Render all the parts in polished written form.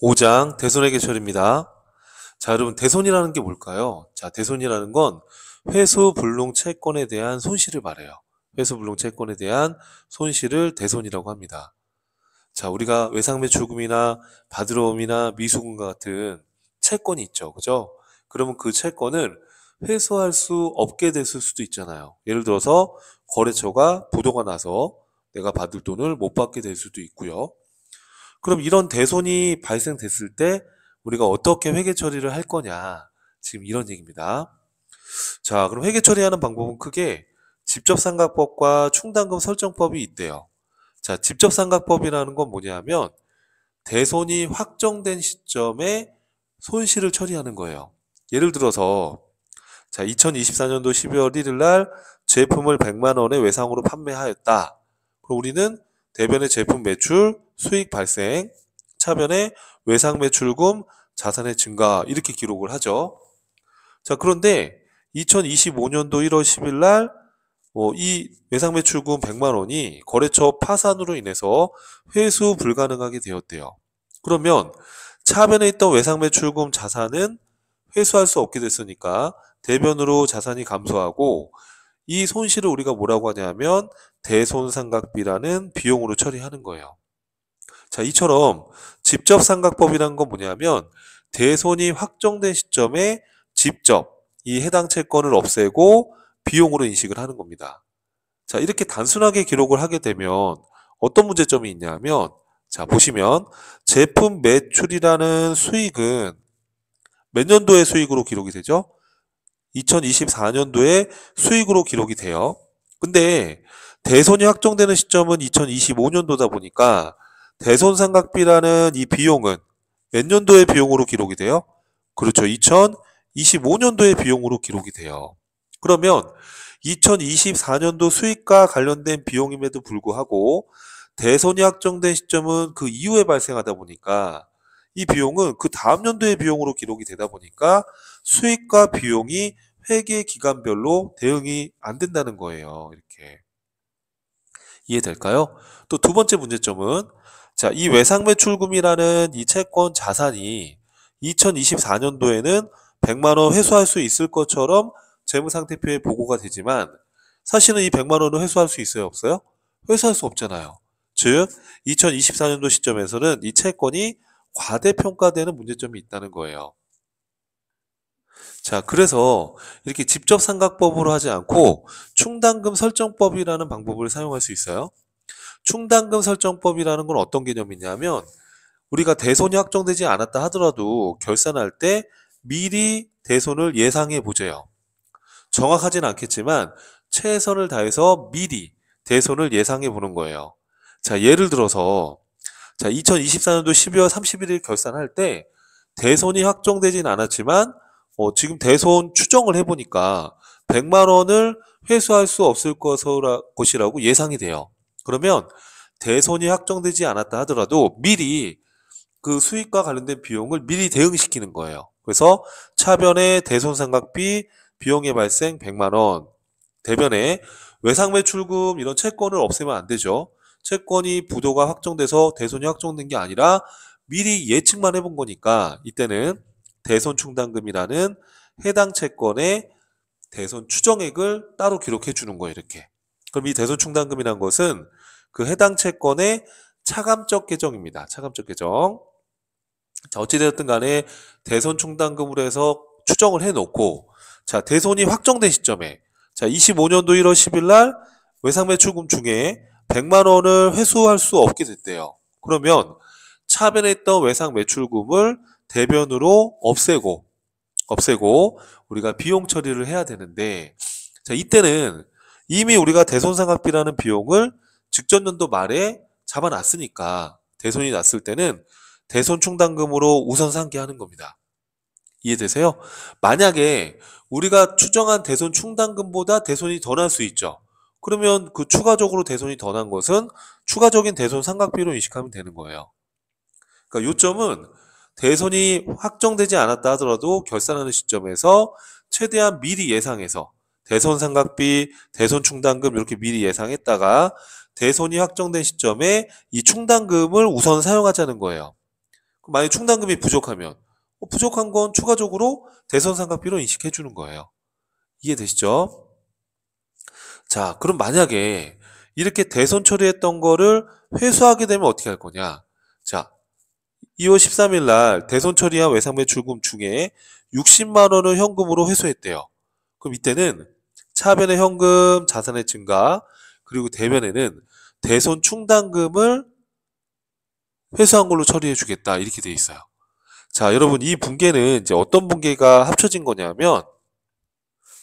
5장 대손회계처리입니다. 자, 여러분 대손이라는 게 뭘까요? 자, 대손이라는 건 회수불능 채권에 대한 손실을 말해요. 회수불능 채권에 대한 손실을 대손이라고 합니다. 자, 우리가 외상매출금이나 바드러움이나 미수금과 같은 채권이 있죠. 그죠? 그러면 그 채권을 회수할 수 없게 됐을 수도 있잖아요. 예를 들어서 거래처가 부도가 나서 내가 받을 돈을 못 받게 될 수도 있고요. 그럼 이런 대손이 발생됐을 때 우리가 어떻게 회계 처리를 할 거냐? 지금 이런 얘기입니다. 자, 그럼 회계 처리하는 방법은 크게 직접상각법과 충당금 설정법이 있대요. 자, 직접상각법이라는 건 뭐냐면 대손이 확정된 시점에 손실을 처리하는 거예요. 예를 들어서 자, 2024년도 12월 1일 날 제품을 100만 원에 외상으로 판매하였다. 그럼 우리는 대변의 제품 매출, 수익 발생, 차변의 외상 매출금, 자산의 증가 이렇게 기록을 하죠. 자, 그런데 2025년도 1월 10일 날 이 외상 매출금 100만 원이 거래처 파산으로 인해서 회수 불가능하게 되었대요. 그러면 차변에 있던 외상 매출금 자산은 회수할 수 없게 됐으니까 대변으로 자산이 감소하고 이 손실을 우리가 뭐라고 하냐면 대손상각비라는 비용으로 처리하는 거예요. 자, 이처럼 직접상각법이라는 건 뭐냐면 대손이 확정된 시점에 직접 이 해당 채권을 없애고 비용으로 인식을 하는 겁니다. 자, 이렇게 단순하게 기록을 하게 되면 어떤 문제점이 있냐면 자, 보시면 제품 매출이라는 수익은 몇 년도의 수익으로 기록이 되죠? 2024년도에 수익으로 기록이 돼요. 근데 대손이 확정되는 시점은 2025년도다 보니까 대손상각비라는 이 비용은 몇 년도의 비용으로 기록이 돼요? 그렇죠. 2025년도의 비용으로 기록이 돼요. 그러면 2024년도 수익과 관련된 비용임에도 불구하고 대손이 확정된 시점은 그 이후에 발생하다 보니까 이 비용은 그 다음 연도의 비용으로 기록이 되다 보니까 수익과 비용이 회계 기간별로 대응이 안 된다는 거예요. 이렇게. 이해될까요? 또 두 번째 문제점은 자, 이 외상매출금이라는 이 채권 자산이 2024년도에는 100만 원 회수할 수 있을 것처럼 재무상태표에 보고가 되지만 사실은 이 100만 원을 회수할 수 있어요, 없어요? 회수할 수 없잖아요. 즉, 2024년도 시점에서는 이 채권이 과대평가되는 문제점이 있다는 거예요. 자, 그래서 이렇게 직접상각법으로 하지 않고 충당금 설정법이라는 방법을 사용할 수 있어요. 충당금 설정법이라는 건 어떤 개념이냐면 우리가 대손이 확정되지 않았다 하더라도 결산할 때 미리 대손을 예상해 보세요. 정확하진 않겠지만 최선을 다해서 미리 대손을 예상해 보는 거예요. 자, 예를 들어서 자, 2024년도 12월 31일 결산할 때 대손이 확정되진 않았지만 지금 대손 추정을 해보니까 100만 원을 회수할 수 없을 것이라고 예상이 돼요. 그러면 대손이 확정되지 않았다 하더라도 미리 그 수익과 관련된 비용을 미리 대응시키는 거예요. 그래서 차변의 대손상각비 비용의 발생 100만 원, 대변에 외상매출금 이런 채권을 없애면 안 되죠. 채권이 부도가 확정돼서 대손이 확정된 게 아니라 미리 예측만 해본 거니까 이때는 대손충당금이라는 해당 채권의 대손 추정액을 따로 기록해 주는 거예요. 이렇게. 그럼 이 대손충당금이란 것은 그 해당 채권의 차감적 계정입니다. 차감적 계정. 자, 어찌되었든 간에 대손충당금으로 해서 추정을 해놓고 자, 대손이 확정된 시점에 자, 25년도 1월 10일 날 외상매출금 중에 100만 원을 회수할 수 없게 됐대요. 그러면 차변에 있던 외상매출금을 대변으로 없애고 우리가 비용 처리를 해야 되는데 자, 이때는 이미 우리가 대손상각비라는 비용을 직전 연도 말에 잡아놨으니까 대손이 났을 때는 대손충당금으로 우선 상기하는 겁니다. 이해되세요? 만약에 우리가 추정한 대손 충당금보다 대손이 더 날 수 있죠. 그러면 그 추가적으로 대손이 더 난 것은 추가적인 대손 상각비로 인식하면 되는 거예요. 그러니까 요점은 대손이 확정되지 않았다 하더라도 결산하는 시점에서 최대한 미리 예상해서 대손 상각비, 대손 충당금 이렇게 미리 예상했다가 대손이 확정된 시점에 이 충당금을 우선 사용하자는 거예요. 만약에 충당금이 부족하면 부족한 건 추가적으로 대손 상각비로 인식해 주는 거예요. 이해되시죠? 자, 그럼 만약에 이렇게 대손 처리했던 거를 회수하게 되면 어떻게 할 거냐? 자, 2월 13일 날 대손 처리한 외상매출금 중에 60만 원을 현금으로 회수했대요. 그럼 이때는 차변의 현금 자산의 증가, 그리고 대변에는 대손 충당금을 회수한 걸로 처리해 주겠다, 이렇게 돼 있어요. 자, 여러분, 이 분계는 이제 어떤 분계가 합쳐진 거냐면,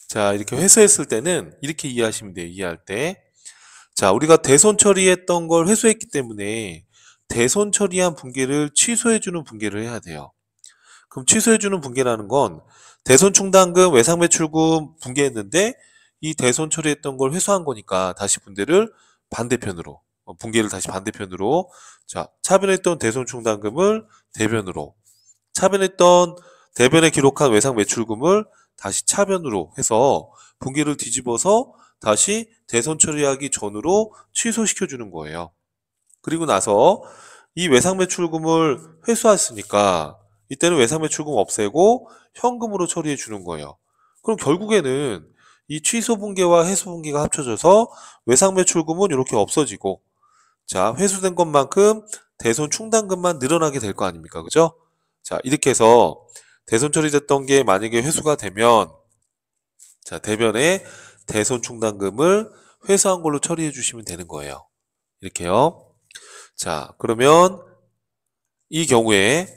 자, 이렇게 회수했을 때는 이렇게 이해하시면 돼요. 이해할 때. 자, 우리가 대손 처리했던 걸 회수했기 때문에 대손 처리한 분계를 취소해주는 분계를 해야 돼요. 그럼 취소해주는 분계라는 건 대손 충당금, 외상매출금 분계했는데 이 대손 처리했던 걸 회수한 거니까 다시 분계를 반대편으로, 분계를 다시 반대편으로, 자, 차변했던 대손 충당금을 대변으로, 차변했던 대변에 기록한 외상매출금을 다시 차변으로 해서 분계를 뒤집어서 다시 대손 처리하기 전으로 취소시켜 주는 거예요. 그리고 나서 이 외상매출금을 회수했으니까 이때는 외상매출금 없애고 현금으로 처리해 주는 거예요. 그럼 결국에는 이 취소 분계와 해소 분계가 합쳐져서 외상매출금은 이렇게 없어지고, 자, 회수된 것만큼 대손 충당금만 늘어나게 될 거 아닙니까? 그죠? 자, 이렇게 해서 대손 처리됐던 게 만약에 회수가 되면, 자, 대변에 대손 충당금을 회수한 걸로 처리해 주시면 되는 거예요. 이렇게요. 자, 그러면 이 경우에,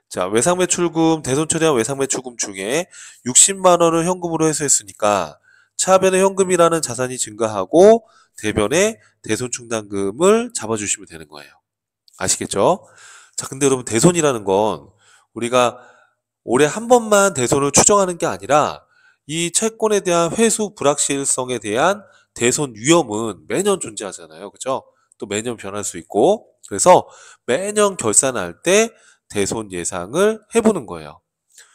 자, 외상매출금, 대손 처리한 외상매출금 중에 60만 원을 현금으로 회수했으니까 차변의 현금이라는 자산이 증가하고 대변에 대손 충당금을 잡아주시면 되는 거예요. 아시겠죠? 자, 근데 여러분, 대손이라는 건 우리가 올해 한 번만 대손을 추정하는 게 아니라 이 채권에 대한 회수 불확실성에 대한 대손 위험은 매년 존재하잖아요. 그죠? 또 매년 변할 수 있고, 그래서 매년 결산할 때 대손 예상을 해보는 거예요.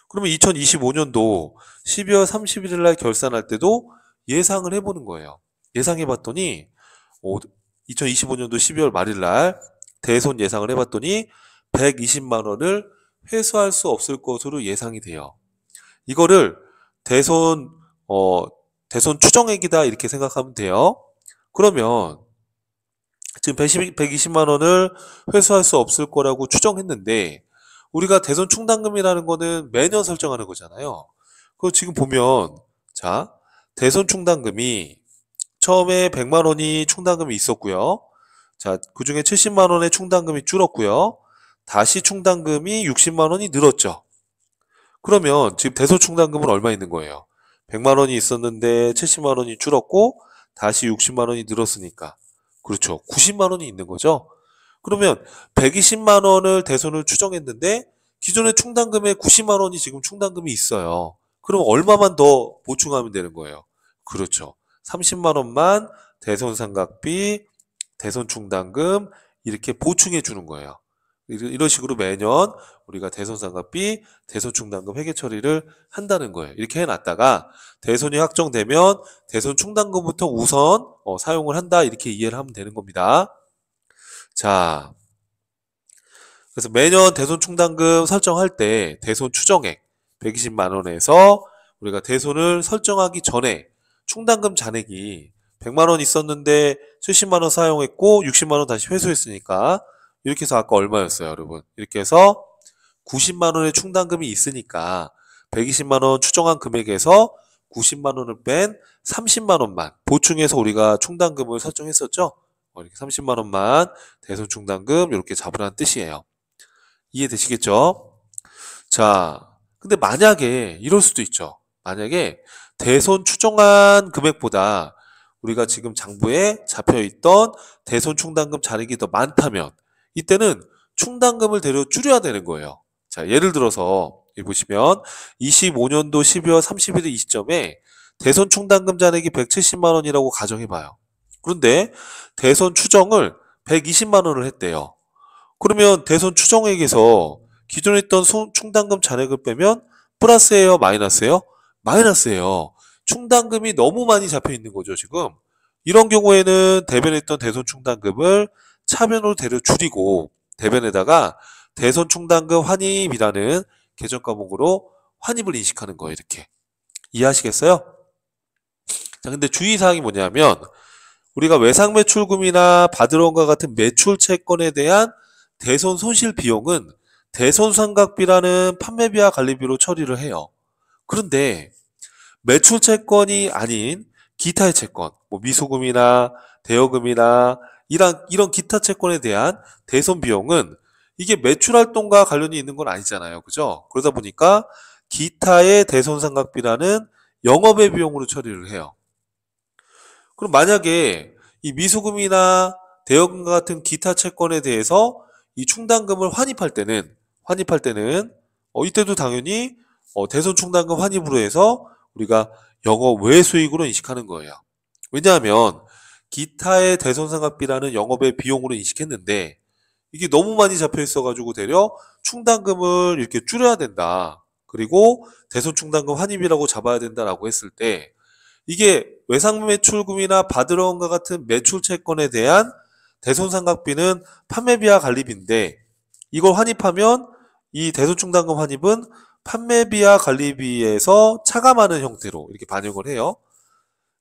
그러면 2025년도 12월 31일 날 결산할 때도 예상을 해보는 거예요. 예상해봤더니 2025년도 12월 말일 날 대손 예상을 해봤더니 120만 원을 회수할 수 없을 것으로 예상이 돼요. 이거를 대손 대손 추정액이다, 이렇게 생각하면 돼요. 그러면 지금 120만 원을 회수할 수 없을 거라고 추정했는데 우리가 대손 충당금이라는 거는 매년 설정하는 거잖아요. 그거 지금 보면, 자, 대손 충당금이 처음에 100만 원이 충당금이 있었고요. 자, 그중에 70만 원의 충당금이 줄었고요. 다시 충당금이 60만 원이 늘었죠. 그러면 지금 대손 충당금은 얼마 있는 거예요? 100만 원이 있었는데 70만 원이 줄었고 다시 60만 원이 늘었으니까, 그렇죠, 90만 원이 있는 거죠. 그러면 120만 원을 대손을 추정했는데 기존의 충당금에 90만 원이 지금 충당금이 있어요. 그럼 얼마만 더 보충하면 되는 거예요? 그렇죠, 30만 원만 대손 상각비, 대손 충당금 이렇게 보충해 주는 거예요. 이런 식으로 매년 우리가 대손 상각비, 대손 충당금 회계 처리를 한다는 거예요. 이렇게 해놨다가 대손이 확정되면 대손 충당금부터 우선 사용을 한다, 이렇게 이해를 하면 되는 겁니다. 자, 그래서 매년 대손 충당금 설정할 때 대손 추정액 120만 원에서 우리가 대손을 설정하기 전에 충당금 잔액이 100만 원 있었는데 70만 원 사용했고 60만 원 다시 회수했으니까 이렇게 해서 아까 얼마였어요, 여러분? 이렇게 해서 90만 원의 충당금이 있으니까 120만 원 추정한 금액에서 90만 원을 뺀 30만 원만 보충해서 우리가 충당금을 설정했었죠? 이렇게 30만 원만 대손 충당금 이렇게 잡으라는 뜻이에요. 이해되시겠죠? 자, 근데 만약에 이럴 수도 있죠. 만약에 대손 추정한 금액보다 우리가 지금 장부에 잡혀있던 대손 충당금 잔액이 더 많다면 이때는 충당금을 되려 줄여야 되는 거예요. 자, 예를 들어서 여기 보시면 25년도 12월 30일 이 시점에 대손 충당금 잔액이 170만 원이라고 가정해봐요. 그런데 대손 추정을 120만 원을 했대요. 그러면 대손 추정액에서 기존에 있던 충당금 잔액을 빼면 플러스예요, 마이너스예요? 마이너스예요. 충당금이 너무 많이 잡혀 있는 거죠, 지금. 이런 경우에는 대변에 있던 대손 충당금을 차변으로 데려 줄이고 대변에다가 대손 충당금 환입이라는 계정 과목으로 환입을 인식하는 거예요. 이렇게. 이해하시겠어요? 자, 근데 주의사항이 뭐냐면 우리가 외상매출금이나 받으러 온과 같은 매출 채권에 대한 대손 손실 비용은 대손상각비라는 판매비와 관리비로 처리를 해요. 그런데 매출 채권이 아닌 기타의 채권, 뭐 미수금이나 대여금이나 이런 기타 채권에 대한 대손 비용은 이게 매출 활동과 관련이 있는 건 아니잖아요. 그죠? 그러다 보니까 기타의 대손상각비라는 영업의 비용으로 처리를 해요. 그럼 만약에 이 미수금이나 대여금과 같은 기타 채권에 대해서 이 충당금을 환입할 때는 이때도 당연히 대손 충당금 환입으로 해서 우리가 영업 외 수익으로 인식하는 거예요. 왜냐하면 기타의 대손상각비라는 영업의 비용으로 인식했는데 이게 너무 많이 잡혀 있어가지고 되려 충당금을 이렇게 줄여야 된다. 그리고 대손 충당금 환입이라고 잡아야 된다라고 했을 때 이게 외상매출금이나 받으러 온과 같은 매출 채권에 대한 대손상각비는 판매비와 관리비인데 이걸 환입하면 이 대손충당금 환입은 판매비와 관리비에서 차감하는 형태로 이렇게 반영을 해요.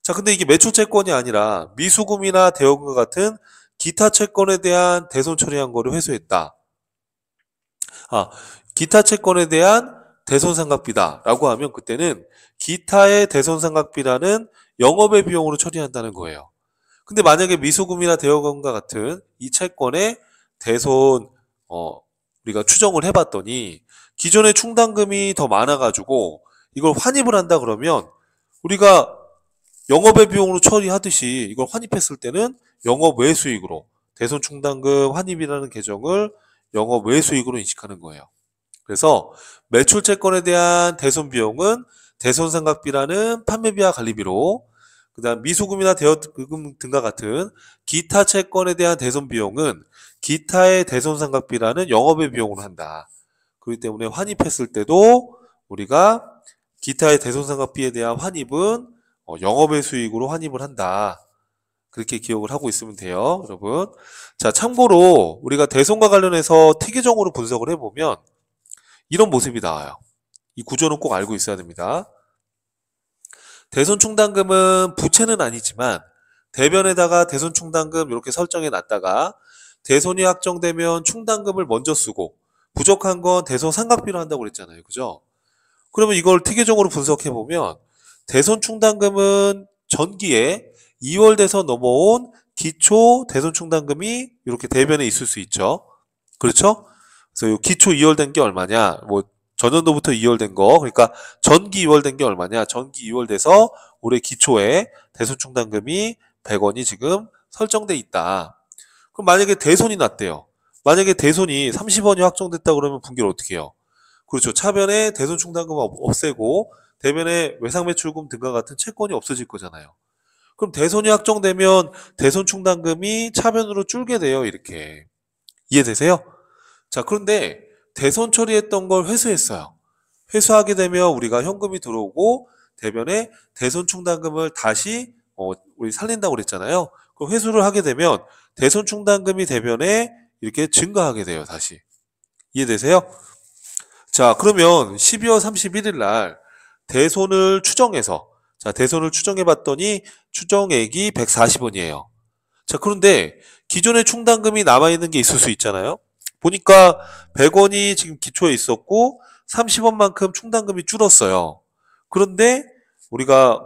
자, 근데 이게 매출 채권이 아니라 미수금이나 대여금과 같은 기타 채권에 대한 대손 처리한 거를 회수했다. 기타 채권에 대한 대손상각비다라고 하면 그때는 기타의 대손상각비라는 영업의 비용으로 처리한다는 거예요. 근데 만약에 미수금이나 대여금과 같은 이 채권의 대손 우리가 추정을 해봤더니 기존의 충당금이 더 많아가지고 이걸 환입을 한다 그러면 우리가 영업의 비용으로 처리하듯이 이걸 환입했을 때는 영업 외 수익으로 대손 충당금 환입이라는 계정을 영업 외 수익으로 인식하는 거예요. 그래서 매출 채권에 대한 대손 비용은 대손상각비라는 판매비와 관리비로, 그다음 미수금이나 대여금 등과 같은 기타 채권에 대한 대손 비용은 기타의 대손상각비라는 영업의 비용으로 한다. 그렇기 때문에 환입했을 때도 우리가 기타의 대손상각비에 대한 환입은 영업의 수익으로 환입을 한다. 그렇게 기억을 하고 있으면 돼요, 여러분. 자, 참고로 우리가 대손과 관련해서 특이적으로 분석을 해보면 이런 모습이 나와요. 이 구조는 꼭 알고 있어야 됩니다. 대손 충당금은 부채는 아니지만 대변에다가 대손 충당금 이렇게 설정해 놨다가 대손이 확정되면 충당금을 먼저 쓰고 부족한 건 대손 상각비로 한다고 그랬잖아요. 그죠? 그러면 이걸 특이적으로 분석해 보면 대손 충당금은 전기에 2월 돼서 넘어온 기초 대손 충당금이 이렇게 대변에 있을 수 있죠. 그렇죠? 그래서 이 기초 2월 된 게 얼마냐? 뭐 전년도부터 2월 된 거. 그러니까 전기 2월 된 게 얼마냐? 전기 2월 돼서 올해 기초에 대손 충당금이 100원이 지금 설정돼 있다. 그럼 만약에 대손이 났대요. 만약에 대손이 30원이 확정됐다 그러면 분기를 어떻게 해요? 그렇죠. 차변에 대손 충당금 없애고 대변에 외상매출금 등과 같은 채권이 없어질 거잖아요. 그럼 대손이 확정되면 대손 충당금이 차변으로 줄게 돼요. 이렇게. 이해되세요? 자, 그런데 대손 처리했던 걸 회수했어요. 회수하게 되면 우리가 현금이 들어오고 대변에 대손 충당금을 다시 우리 살린다고 그랬잖아요. 그럼 회수를 하게 되면 대손 충당금이 대변에 이렇게 증가하게 돼요. 다시. 이해되세요? 자, 그러면 12월 31일 날 대손을 추정해서 대손을 추정해 봤더니 추정액이 140원이에요. 자, 그런데 기존의 충당금이 남아있는 게 있을 수 있잖아요. 보니까 100원이 지금 기초에 있었고 30원만큼 충당금이 줄었어요. 그런데 우리가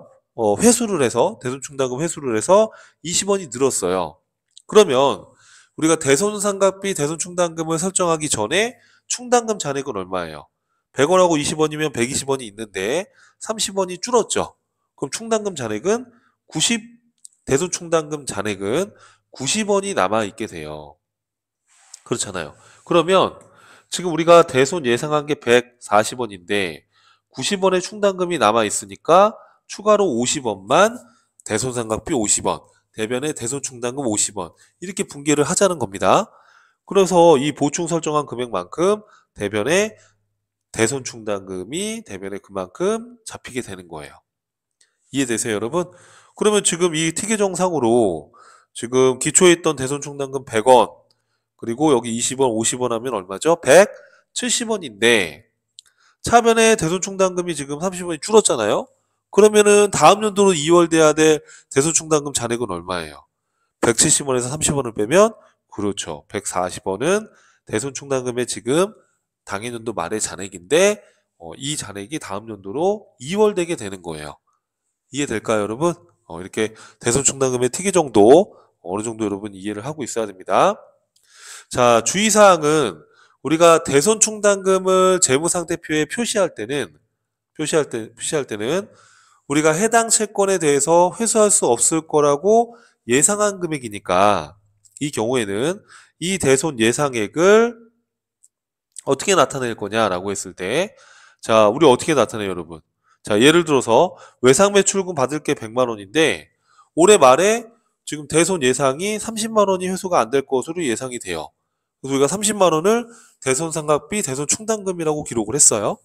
회수를 해서 대손 충당금 회수를 해서 20원이 늘었어요. 그러면 우리가 대손 상각비 대손 충당금을 설정하기 전에 충당금 잔액은 얼마예요? 100원하고 20원이면 120원이 있는데 30원이 줄었죠. 그럼 충당금 잔액은 대손 충당금 잔액은 90원이 남아 있게 돼요. 그렇잖아요. 그러면 지금 우리가 대손 예상한 게 140원인데 90원의 충당금이 남아 있으니까 추가로 50원만 대손 상각비 50원, 대변에 대손 충당금 50원 이렇게 분기를 하자는 겁니다. 그래서 이 보충 설정한 금액만큼 대변에 대손 충당금이 대변에 그만큼 잡히게 되는 거예요. 이해되세요, 여러분? 그러면 지금 이 특이정상으로 지금 기초에 있던 대손 충당금 100원 그리고 여기 20원, 50원 하면 얼마죠? 170원인데 차변의 대손충당금이 지금 30원이 줄었잖아요. 그러면은 다음 연도로 2월 돼야 될 대손충당금 잔액은 얼마예요? 170원에서 30원을 빼면 그렇죠. 140원은 대손충당금의 지금 당해년도 말의 잔액인데 이 잔액이 다음 연도로 2월 되게 되는 거예요. 이해될까요, 여러분? 이렇게 대손충당금의 특이 정도 어느 정도 여러분 이해를 하고 있어야 됩니다. 자, 주의사항은 우리가 대손충당금을 재무상태표에 표시할 때는 우리가 해당 채권에 대해서 회수할 수 없을 거라고 예상한 금액이니까 이 경우에는 이 대손 예상액을 어떻게 나타낼 거냐라고 했을 때 자, 우리 어떻게 나타내요, 여러분? 자, 예를 들어서 외상매출금 받을 게 100만 원인데 올해 말에 지금 대손 예상이 30만 원이 회수가 안 될 것으로 예상이 돼요. 그래서 우리가 30만 원을 대손상각비, 대손충당금이라고 기록을 했어요.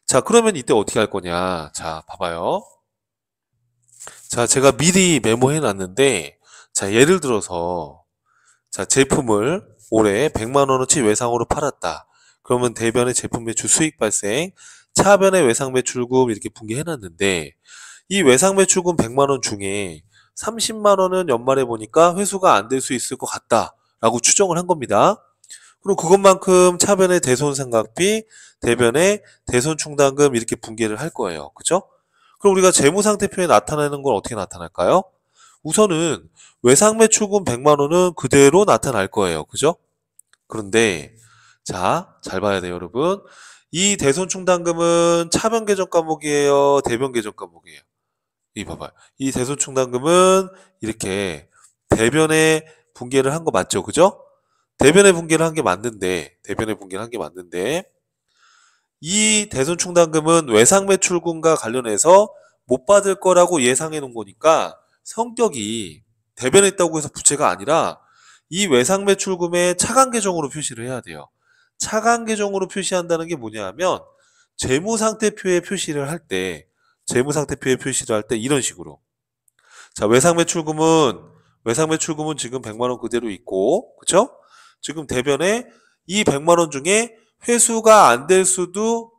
자, 그러면 이때 어떻게 할 거냐? 자, 봐봐요. 자, 제가 미리 메모해 놨는데 자, 예를 들어서 자, 제품을 올해 100만 원어치 외상으로 팔았다. 그러면 대변의 제품 매출 수익 발생, 차변의 외상 매출금 이렇게 분개해 놨는데 이 외상 매출금 100만 원 중에 30만 원은 연말에 보니까 회수가 안 될 수 있을 것 같다라고 추정을 한 겁니다. 그럼 그것만큼 차변의 대손상각비, 대변의 대손충당금 이렇게 분개를 할 거예요. 그죠? 그럼 우리가 재무상태표에 나타나는 건 어떻게 나타날까요? 우선은 외상매출금 100만 원은 그대로 나타날 거예요. 그죠? 그런데 자, 잘 봐야 돼요, 여러분. 이 대손충당금은 차변 계정 과목이에요, 대변 계정 과목이에요. 이 봐봐요. 이 대손충당금은 이렇게 대변에 분개를 한 거 맞죠? 그죠? 대변에 분개를 한 게 맞는데 이 대손충당금은 외상매출금과 관련해서 못 받을 거라고 예상해 놓은 거니까 성격이 대변에 있다고 해서 부채가 아니라 이 외상매출금의 차관 계정으로 표시를 해야 돼요. 차관 계정으로 표시한다는 게 뭐냐 하면 재무상태표에 표시를 할 때 이런 식으로 자, 외상매출금은 지금 100만 원 그대로 있고 그쵸? 지금 대변에 이 100만 원 중에 회수가 안 될 수도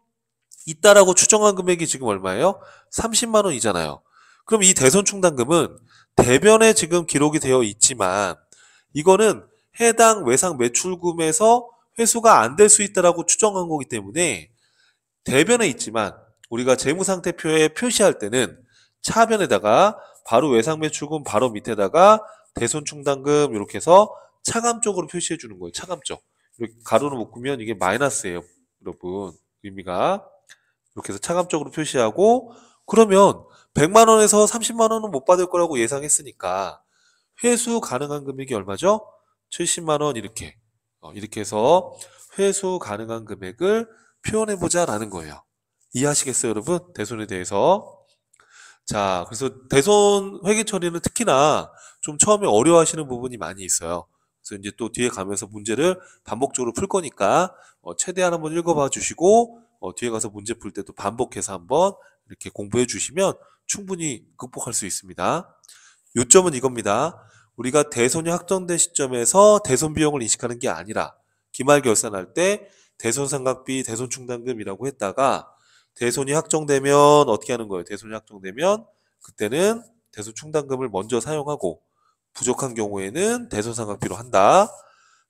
있다라고 추정한 금액이 지금 얼마예요? 30만 원이잖아요. 그럼 이 대손충당금은 대변에 지금 기록이 되어 있지만 이거는 해당 외상 매출금에서 회수가 안 될 수 있다라고 추정한 거기 때문에 대변에 있지만 우리가 재무상태표에 표시할 때는 차변에다가 바로 외상 매출금 바로 밑에다가 대손충당금 이렇게 해서 차감 쪽으로 표시해 주는 거예요. 차감 쪽. 이렇게 가로로 묶으면 이게 마이너스예요. 여러분. 의미가. 이렇게 해서 차감 쪽으로 표시하고 그러면 100만 원에서 30만 원은 못 받을 거라고 예상했으니까 회수 가능한 금액이 얼마죠? 70만 원 이렇게. 이렇게 해서 회수 가능한 금액을 표현해 보자라는 거예요. 이해하시겠어요, 여러분? 대손에 대해서. 자, 그래서 대손 회계 처리는 특히나 좀 처음에 어려워하시는 부분이 많이 있어요. 그래서 이제 또 뒤에 가면서 문제를 반복적으로 풀 거니까 최대한 한번 읽어봐 주시고 뒤에 가서 문제 풀 때도 반복해서 한번 이렇게 공부해 주시면 충분히 극복할 수 있습니다. 요점은 이겁니다. 우리가 대손이 확정된 시점에서 대손 비용을 인식하는 게 아니라 기말 결산할 때 대손상각비, 대손충당금이라고 했다가 대손이 확정되면 어떻게 하는 거예요? 대손이 확정되면 그때는 대손충당금을 먼저 사용하고 부족한 경우에는 대손상각비로 한다.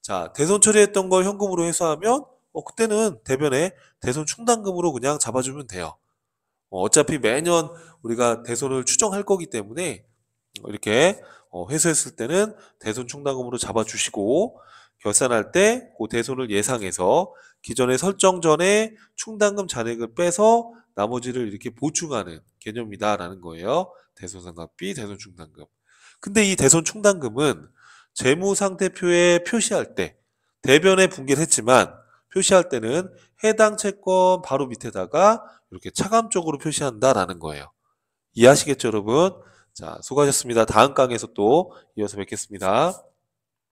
자, 대손 처리했던 걸 현금으로 회수하면 그때는 대변에 대손충당금으로 그냥 잡아주면 돼요. 어차피 매년 우리가 대손을 추정할 거기 때문에 이렇게 회수했을 때는 대손충당금으로 잡아주시고 결산할 때 그 대손을 예상해서 기존에 설정 전에 충당금 잔액을 빼서 나머지를 이렇게 보충하는 개념이다라는 거예요. 대손상각비, 대손충당금. 근데 이 대손충당금은 재무상태표에 표시할 때 대변에 분개를 했지만 표시할 때는 해당 채권 바로 밑에다가 이렇게 차감적으로 표시한다라는 거예요. 이해하시겠죠, 여러분? 자, 수고하셨습니다. 다음 강의에서 또 이어서 뵙겠습니다.